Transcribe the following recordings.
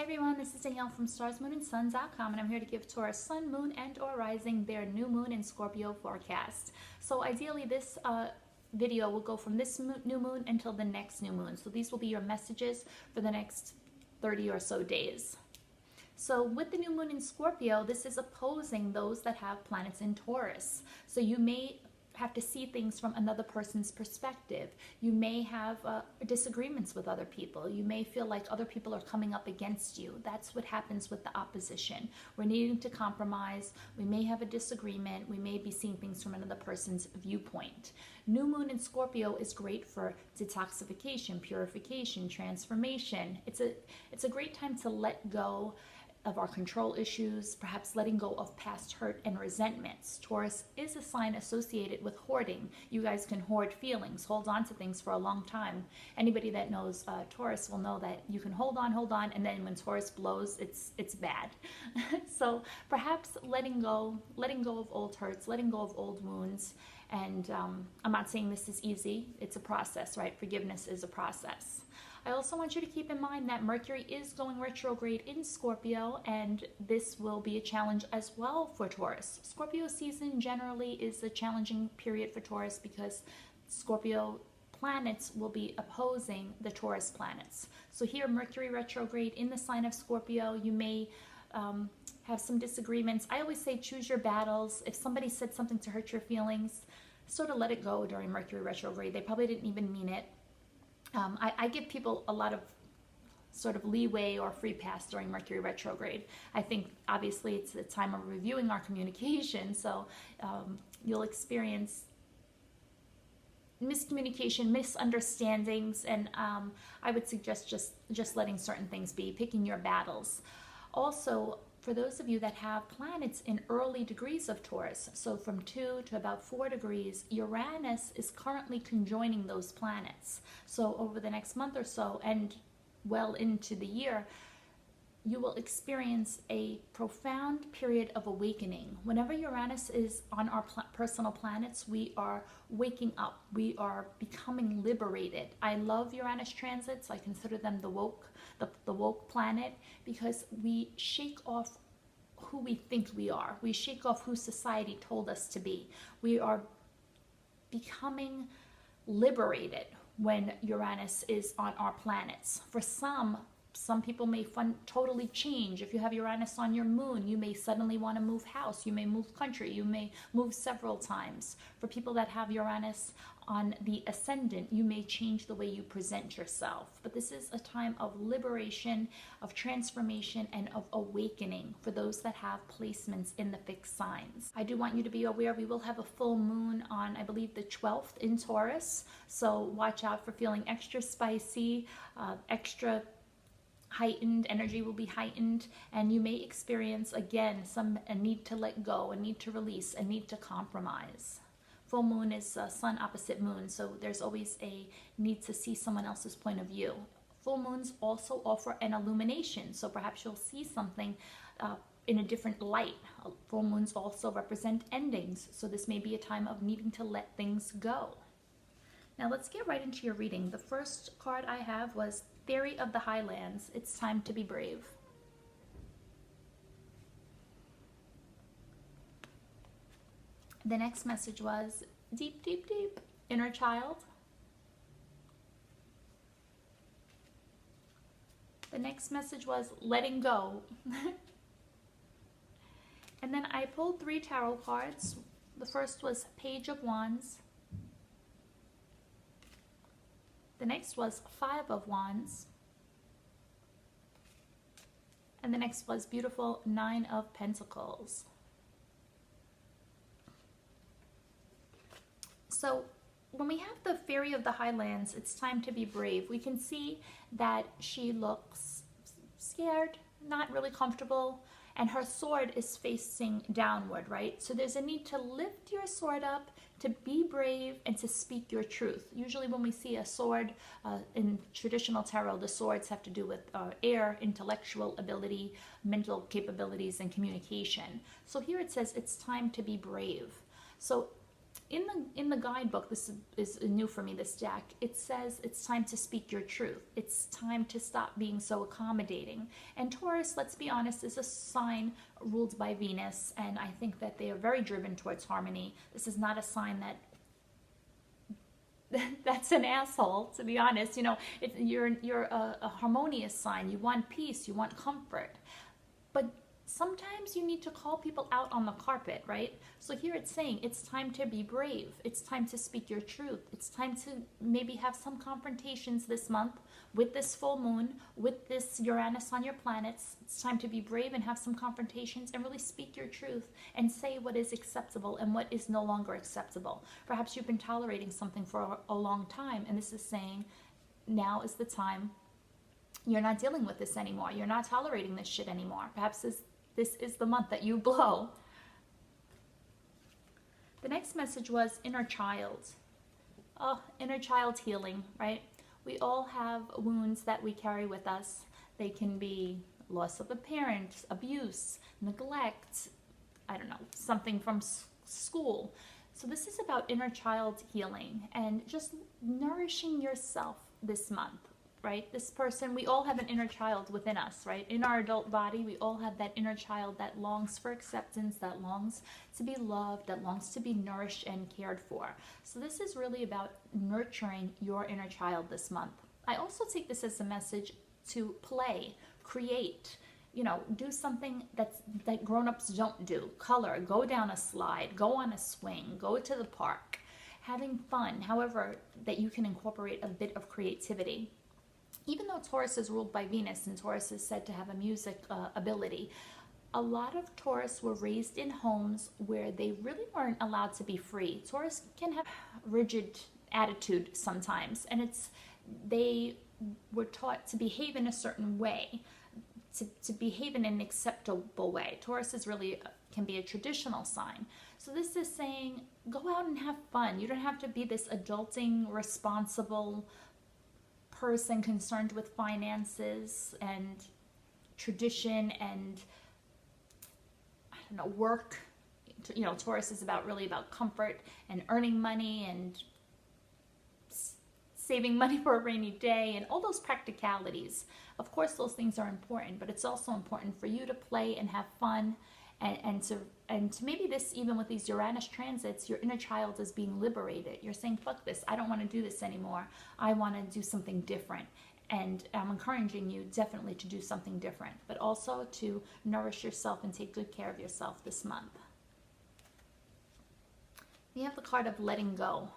everyone, this is Danielle from StarsMoonandSun.com, and I'm here to give Taurus Sun, Moon, and or Rising their new moon in Scorpio forecast. So ideally this video will go from this new moon until the next new moon. So these will be your messages for the next 30 or so days. So with the new moon in Scorpio, this is opposing those that have planets in Taurus. So you may have to see things from another person's perspective. You may have disagreements with other people. You may feel like other people are coming up against you. That's what happens with the opposition. We're needing to compromise. We may have a disagreement. We may be seeing things from another person's viewpoint. New moon in Scorpio is great for detoxification, purification, transformation. It's a great time to let go of our control issues, perhaps letting go of past hurt and resentments. Taurus is a sign associated with hoarding. You guys can hoard feelings, hold on to things for a long time. Anybody that knows Taurus will know that you can hold on, and then when Taurus blows, it's bad. So perhaps letting go of old hurts, letting go of old wounds. And I'm not saying this is easy. It's a process, right? Forgiveness is a process. I also want you to keep in mind that Mercury is going retrograde in Scorpio, and this will be a challenge as well for Taurus. Scorpio season generally is a challenging period for Taurus because Scorpio planets will be opposing the Taurus planets. So here, Mercury retrograde in the sign of Scorpio, you may have some disagreements. I always say choose your battles. If somebody said something to hurt your feelings, sort of let it go during Mercury retrograde. They probably didn't even mean it. I give people a lot of sort of leeway or free pass during Mercury retrograde. I think obviously it's a time of reviewing our communication, so you'll experience miscommunication, misunderstandings, and I would suggest just letting certain things be, picking your battles. Also, for those of you that have planets in early degrees of Taurus, so from 2 to about 4 degrees, Uranus is currently conjoining those planets. So over the next month or so and well into the year, you will experience a profound period of awakening. Whenever Uranus is on our personal planets, we are waking up. We are becoming liberated. I love Uranus transits. I consider them the woke planet, because we shake off who we think we are. We shake off who society told us to be. We are becoming liberated when Uranus is on our planets. For some people may totally change. If you have Uranus on your moon, you may suddenly want to move house, you may move country, you may move several times. For people that have Uranus on the ascendant, you may change the way you present yourself. But this is a time of liberation, of transformation, and of awakening for those that have placements in the fixed signs. I do want you to be aware we will have a full moon on, I believe, the 12th in Taurus. So watch out for feeling extra spicy, extra heightened. Energy will be heightened, and you may experience again a need to let go, a need to release, a need to compromise. Full moon is sun opposite moon, so there's always a need to see someone else's point of view. Full moons also offer an illumination, so perhaps you'll see something in a different light. Full moons also represent endings, so this may be a time of needing to let things go. Now let's get right into your reading. The first card I have was Theory of the Highlands. It's time to be brave. The next message was deep, deep, deep, inner child. The next message was letting go. And then I pulled 3 tarot cards. The first was Page of Wands. The next was 5 of Wands. And the next was beautiful 9 of Pentacles. So when we have the Fairy of the Highlands, it's time to be brave. We can see that she looks scared, not really comfortable, and her sword is facing downward, right? So there's a need to lift your sword up, to be brave, and to speak your truth. Usually when we see a sword in traditional tarot, the swords have to do with air, intellectual ability, mental capabilities, and communication. So here it says it's time to be brave. So in the guidebook, this is new for me, this deck, it says it's time to speak your truth. It's time to stop being so accommodating. And Taurus, let's be honest, is a sign ruled by Venus, and I think that they are very driven towards harmony. This is not a sign that's an asshole, to be honest. You know, you're a harmonious sign. You want peace, you want comfort, but sometimes you need to call people out on the carpet, right? So here it's saying it's time to be brave. It's time to speak your truth. It's time to maybe have some confrontations this month with this full moon, with this Uranus on your planets. It's time to be brave and have some confrontations and really speak your truth and say what is acceptable and what is no longer acceptable. Perhaps you've been tolerating something for a long time, and this is saying now is the time. You're not dealing with this anymore. You're not tolerating this shit anymore. Perhaps this is the month that you blow. The next message was inner child. Oh, inner child healing, right? We all have wounds that we carry with us. They can be loss of a parent, abuse, neglect, I don't know, something from school. So this is about inner child healing and just nourishing yourself this month. Right? This person, we all have an inner child within us, right? In our adult body, we all have that inner child that longs for acceptance, that longs to be loved, that longs to be nourished and cared for. So this is really about nurturing your inner child this month. I also take this as a message to play, create, you know, do something that grown-ups don't do. Color, go down a slide, go on a swing, go to the park, having fun, however that you can incorporate a bit of creativity. Even though Taurus is ruled by Venus and Taurus is said to have a music ability, a lot of Taurus were raised in homes where they really weren't allowed to be free. Taurus can have rigid attitude sometimes, and they were taught to behave in a certain way, to behave in an acceptable way. Taurus is really can be a traditional sign. So this is saying go out and have fun. You don't have to be this adulting, responsible person concerned with finances and tradition and, I don't know, work. You know, Taurus is really about comfort and earning money and saving money for a rainy day and all those practicalities. Of course, those things are important, but it's also important for you to play and have fun and to maybe this, even with these Uranus transits, your inner child is being liberated. You're saying, fuck this, I don't want to do this anymore. I want to do something different. And I'm encouraging you definitely to do something different, but also to nourish yourself and take good care of yourself this month. We have the card of letting go.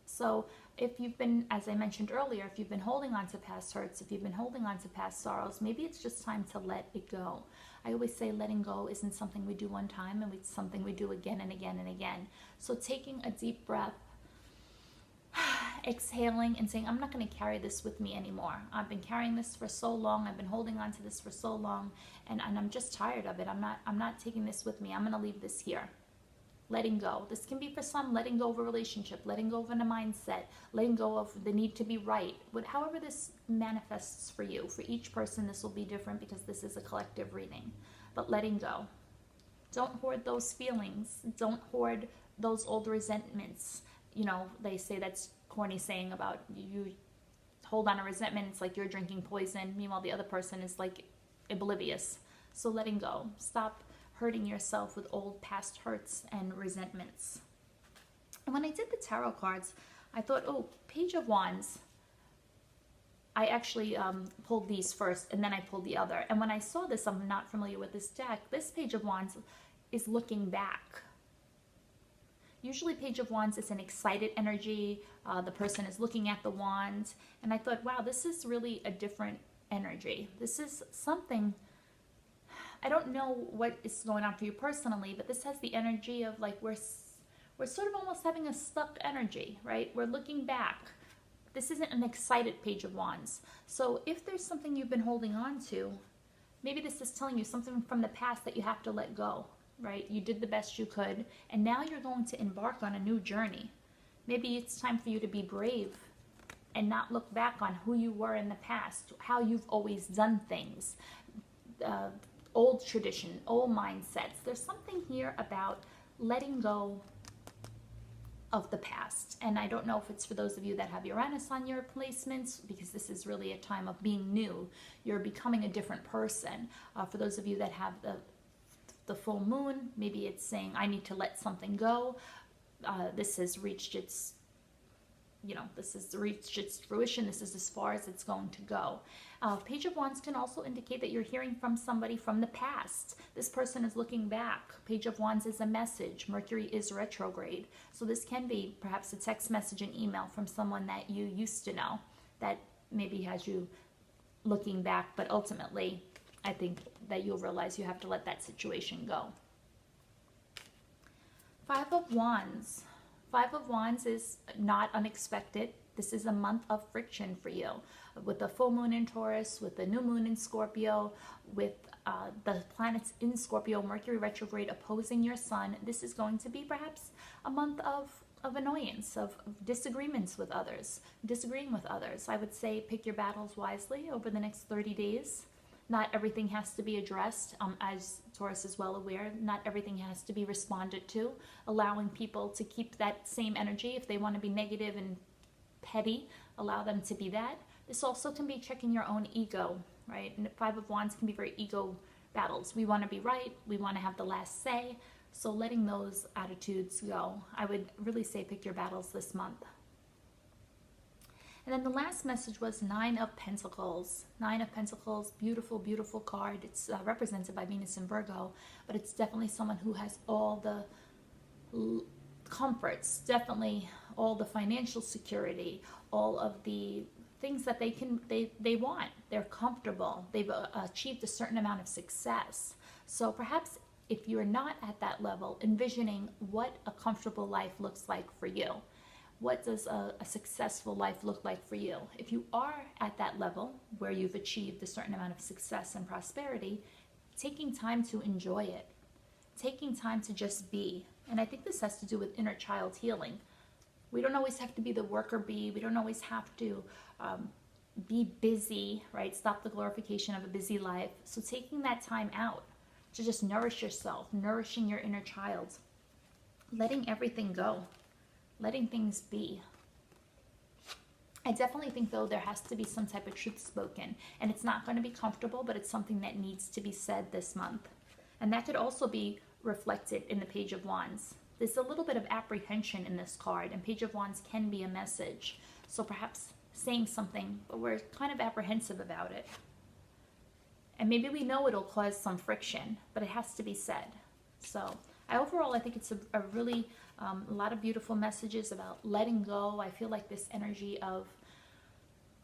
So if you've been, as I mentioned earlier, if you've been holding on to past hurts, if you've been holding on to past sorrows, maybe it's just time to let it go. I always say letting go isn't something we do one time, and it's something we do again and again and again. So taking a deep breath, exhaling and saying, I'm not going to carry this with me anymore. I've been carrying this for so long. I've been holding on to this for so long, and I'm just tired of it. I'm not taking this with me. I'm going to leave this here. Letting go. This can be for some letting go of a relationship, letting go of a mindset, letting go of the need to be right. However this manifests for you, for each person this will be different because this is a collective reading. But letting go. Don't hoard those feelings. Don't hoard those old resentments. You know, they say that's corny saying about you hold on to resentment. It's like you're drinking poison. Meanwhile, the other person is like oblivious. So letting go. Stop hurting yourself with old past hurts and resentments. And when I did the tarot cards, I thought, oh, Page of Wands. I actually pulled these first, and then I pulled the other. And when I saw this, I'm not familiar with this deck, this Page of Wands is looking back. Usually Page of Wands is an excited energy. The person is looking at the wand. And I thought, wow, this is really a different energy. This is something, I don't know what is going on for you personally, but this has the energy of like we're sort of almost having a stuck energy, right? We're looking back. This isn't an excited Page of Wands. So if there's something you've been holding on to, maybe this is telling you something from the past that you have to let go, right? You did the best you could, and now you're going to embark on a new journey. Maybe it's time for you to be brave and not look back on who you were in the past, how you've always done things, old tradition, old mindsets. There's something here about letting go of the past. And I don't know if it's for those of you that have Uranus on your placements, because this is really a time of being new. You're becoming a different person. For those of you that have the full moon, maybe it's saying, I need to let something go. This has reached its, this has reached its fruition. This is as far as it's going to go. Page of Wands can also indicate that you're hearing from somebody from the past. This person is looking back. Page of Wands is a message. Mercury is retrograde. So this can be perhaps a text message and email from someone that you used to know that maybe has you looking back, but ultimately I think that you'll realize you have to let that situation go. Five of Wands. Five of Wands is not unexpected. This is a month of friction for you. With the full moon in Taurus, with the new moon in Scorpio, with the planets in Scorpio, Mercury retrograde opposing your sun, this is going to be perhaps a month of annoyance, of disagreements with others, disagreeing with others. I would say pick your battles wisely over the next 30 days. Not everything has to be addressed, as Taurus is well aware. Not everything has to be responded to. Allowing people to keep that same energy. If they want to be negative and petty, allow them to be that. This also can be checking your own ego, right? And Five of Wands can be very ego battles. We want to be right. We want to have the last say. So letting those attitudes go. I would really say pick your battles this month. And then the last message was Nine of Pentacles. Nine of Pentacles, beautiful, beautiful card. It's represented by Venus and Virgo, but it's definitely someone who has all the comforts, definitely all the financial security, all of the things that they want. They're comfortable. They've achieved a certain amount of success. So perhaps if you're not at that level, envisioning what a comfortable life looks like for you. What does a successful life look like for you? If you are at that level where you've achieved a certain amount of success and prosperity, taking time to enjoy it, taking time to just be. And I think this has to do with inner child healing. We don't always have to be the worker bee. We don't always have to be busy, right? Stop the glorification of a busy life. So taking that time out to just nourish yourself, nourishing your inner child, letting everything go. Letting things be. I definitely think, though, there has to be some type of truth spoken. And it's not going to be comfortable, but it's something that needs to be said this month. And that could also be reflected in the Page of Wands. There's a little bit of apprehension in this card, and Page of Wands can be a message. So perhaps saying something, but we're kind of apprehensive about it. And maybe we know it'll cause some friction, but it has to be said. So overall, I think it's a really a lot of beautiful messages about letting go. I feel like this energy of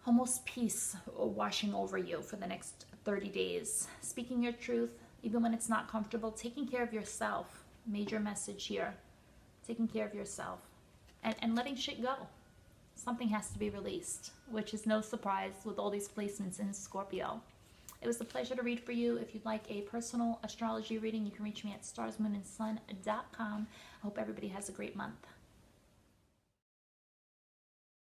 almost peace washing over you for the next 30 days. Speaking your truth, even when it's not comfortable. Taking care of yourself. Major message here. Taking care of yourself. And letting shit go. Something has to be released, which is no surprise with all these placements in Scorpio. It was a pleasure to read for you. If you'd like a personal astrology reading, you can reach me at StarsMoonandSun.com. I hope everybody has a great month.